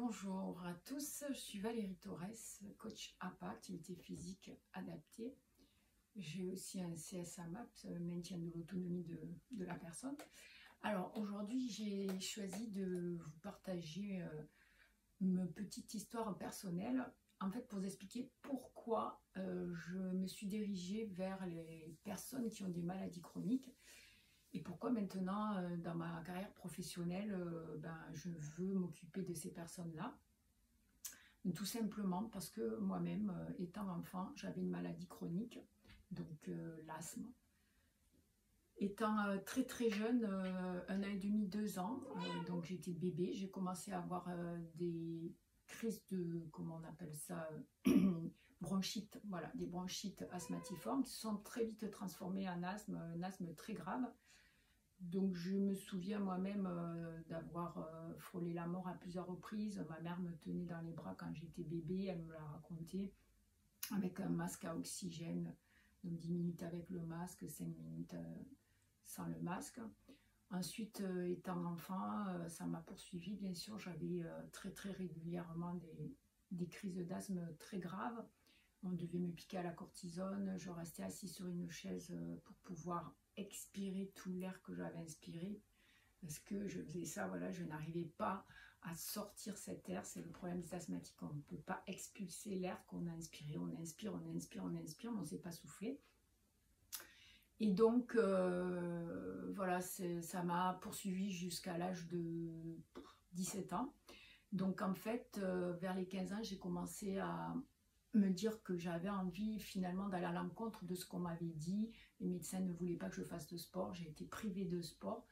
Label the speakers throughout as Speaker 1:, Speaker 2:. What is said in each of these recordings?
Speaker 1: Bonjour à tous, je suis Valérie Torres, coach APA, activité physique adaptée. J'ai aussi un CSAMAP, maintien de l'autonomie de la personne. Alors aujourd'hui, j'ai choisi de vous partager une petite histoire personnelle, en fait pour vous expliquer pourquoi je me suis dirigée vers les personnes qui ont des maladies chroniques. Et pourquoi maintenant, dans ma carrière professionnelle, je veux m'occuper de ces personnes-là. Tout simplement parce que moi-même, étant enfant, j'avais une maladie chronique, donc l'asthme. Étant très très jeune, 1 an et demi, 2 ans, donc j'étais bébé, j'ai commencé à avoir des crises de, comment on appelle ça, bronchite, voilà, des bronchites asthmatiformes qui se sont très vite transformées en asthme, un asthme très grave. Donc je me souviens moi-même d'avoir frôlé la mort à plusieurs reprises. Ma mère me tenait dans les bras quand j'étais bébé, elle me l'a raconté, avec un masque à oxygène, donc 10 minutes avec le masque, 5 minutes sans le masque. Ensuite, étant enfant, ça m'a poursuivi, bien sûr, j'avais très très régulièrement des crises d'asthme très graves. On devait me piquer à la cortisone, je restais assis sur une chaise pour pouvoir expirer tout l'air que j'avais inspiré, parce que je faisais ça, voilà, je n'arrivais pas à sortir cet air. C'est le problème des asthmatiques, on ne peut pas expulser l'air qu'on a inspiré, on inspire, on inspire, on inspire, mais on ne sait pas souffler. Et donc voilà, ça m'a poursuivi jusqu'à l'âge de 17 ans. Donc en fait, vers les 15 ans, j'ai commencé à me dire que j'avais envie finalement d'aller à l'encontre de ce qu'on m'avait dit. Les médecins ne voulaient pas que je fasse de sport, j'ai été privée de sport.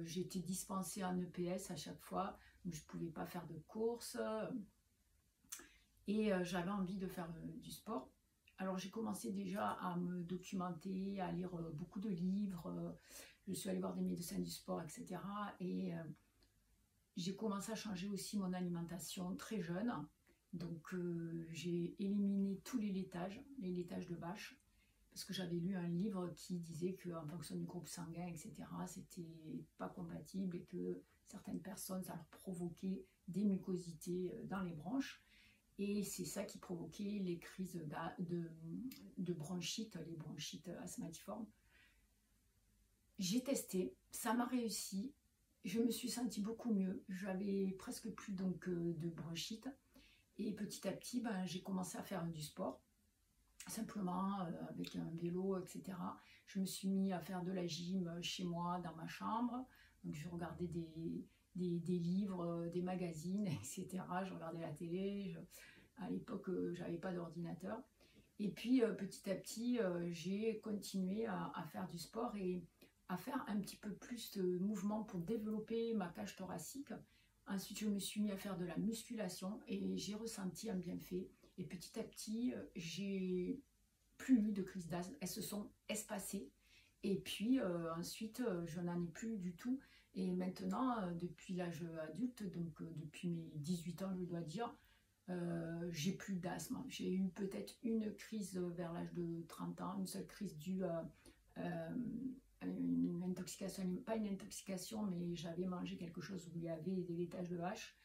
Speaker 1: J'ai été dispensée en EPS à chaque fois, donc je ne pouvais pas faire de courses. Et j'avais envie de faire du sport. Alors j'ai commencé déjà à me documenter, à lire beaucoup de livres. Je suis allée voir des médecins du sport, etc. Et j'ai commencé à changer aussi mon alimentation très jeune. Donc j'ai éliminé tous les laitages de vache, parce que j'avais lu un livre qui disait qu'en fonction du groupe sanguin, etc., c'était pas compatible et que certaines personnes, ça leur provoquait des mucosités dans les bronches. Et c'est ça qui provoquait les crises de bronchite, les bronchites asthmatiformes. J'ai testé, ça m'a réussi, je me suis sentie beaucoup mieux, j'avais presque plus donc de bronchite. Et petit à petit, j'ai commencé à faire du sport, simplement avec un vélo, etc. Je me suis mis à faire de la gym chez moi, dans ma chambre. Donc je regardais des livres, des magazines, etc. Je regardais la télé. À l'époque, j'avais pas d'ordinateur. Et puis petit à petit, j'ai continué à faire du sport et à faire un petit peu plus de mouvements pour développer ma cage thoracique. Ensuite, je me suis mis à faire de la musculation et j'ai ressenti un bienfait. Et petit à petit, j'ai plus eu de crises d'asthme. Elles se sont espacées. Et puis ensuite, je n'en ai plus du tout. Et maintenant, depuis l'âge adulte, donc depuis mes 18 ans, je dois dire, j'ai plus d'asthme. J'ai eu peut-être une crise vers l'âge de 30 ans, une seule crise due à une intoxication, pas une intoxication, mais j'avais mangé quelque chose où il y avait des laitages de vache.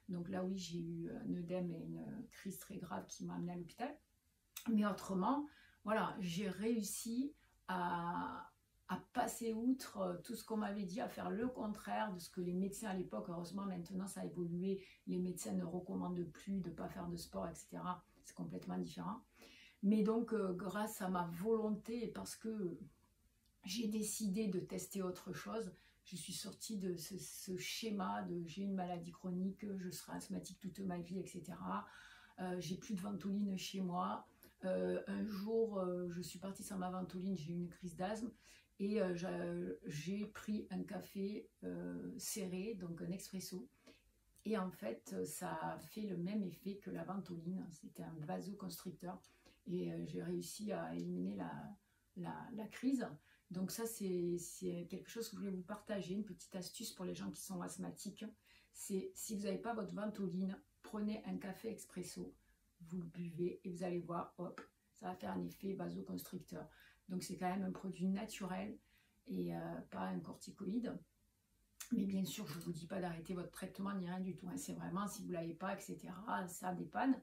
Speaker 1: Donc là, oui, j'ai eu un œdème et une crise très grave qui m'a amené à l'hôpital. Mais autrement, voilà, j'ai réussi à passer outre tout ce qu'on m'avait dit, à faire le contraire de ce que les médecins à l'époque, heureusement maintenant ça a évolué, les médecins ne recommandent plus de ne pas faire de sport, etc. C'est complètement différent. Mais donc, grâce à ma volonté et parce que j'ai décidé de tester autre chose, je suis sortie de ce schéma de j'ai une maladie chronique, je serai asthmatique toute ma vie, etc. J'ai plus de ventoline chez moi. Un jour, je suis partie sans ma ventoline, j'ai eu une crise d'asthme et j'ai pris un café serré, donc un expresso. Et en fait, ça a fait le même effet que la ventoline, c'était un vasoconstricteur. Et j'ai réussi à éliminer la crise. Donc ça, c'est quelque chose que je voulais vous partager, une petite astuce pour les gens qui sont asthmatiques. C'est si vous n'avez pas votre ventoline, prenez un café expresso, vous le buvez et vous allez voir, hop, ça va faire un effet vasoconstricteur. Donc c'est quand même un produit naturel et pas un corticoïde. Mais bien sûr, je ne vous dis pas d'arrêter votre traitement ni rien du tout, hein. C'est vraiment si vous ne l'avez pas, etc. Ça dépanne.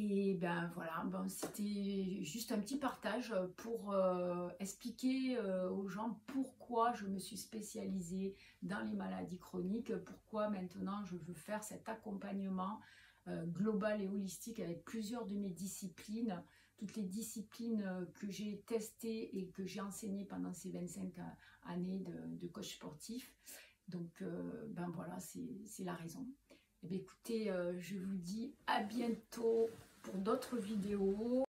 Speaker 1: Et ben voilà, ben, c'était juste un petit partage pour expliquer aux gens pourquoi je me suis spécialisée dans les maladies chroniques, pourquoi maintenant je veux faire cet accompagnement global et holistique avec plusieurs de mes disciplines, toutes les disciplines que j'ai testées et que j'ai enseignées pendant ces 25 années de coach sportif. Donc ben voilà, c'est la raison. Eh bien, écoutez, je vous dis à bientôt pour d'autres vidéos.